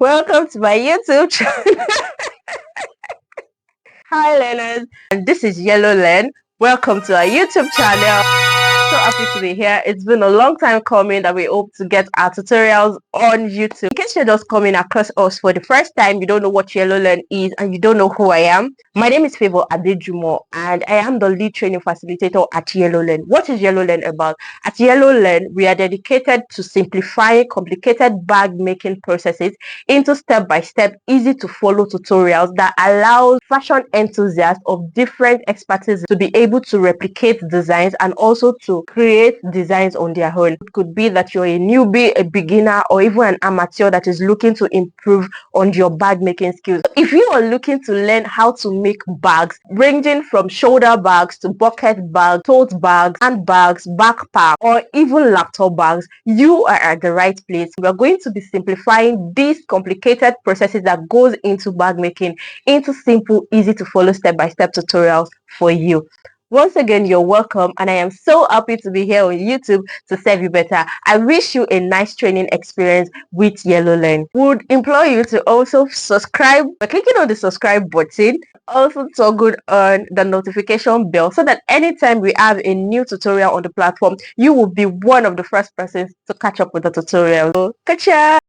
Welcome to my YouTube channel. Hi learners, and this is Yellow Learn. Welcome to our YouTube channel. So happy to be here. It's been a long time coming that we hope to get our tutorials on YouTube. In case you're just coming across us for the first time, you don't know what Yellow Learn is and you don't know who I am. My name is Favor Adejumo and I am the lead training facilitator at Yellow Learn. What is Yellow Learn about? At Yellow Learn, we are dedicated to simplifying complicated bag making processes into step-by-step, easy to follow tutorials that allow fashion enthusiasts of different expertise to be able to replicate designs and also to create designs on their own. It could be that you're a newbie, a beginner, or even an amateur that is looking to improve on your bag making skills. If you are looking to learn how to make bags, ranging from shoulder bags to bucket bags, tote bags, handbags, backpack, or even laptop bags, you are at the right place. We are going to be simplifying these complicated processes that goes into bag making into simple, easy to follow step-by-step tutorials for you. Once again, you're welcome, and I am so happy to be here on YouTube to serve you better. I wish you a nice training experience with Yellow Learn. Would implore you to also subscribe by clicking on the subscribe button. Also toggle on the notification bell so that anytime we have a new tutorial on the platform, you will be one of the first persons to catch up with the tutorial. So, catch ya!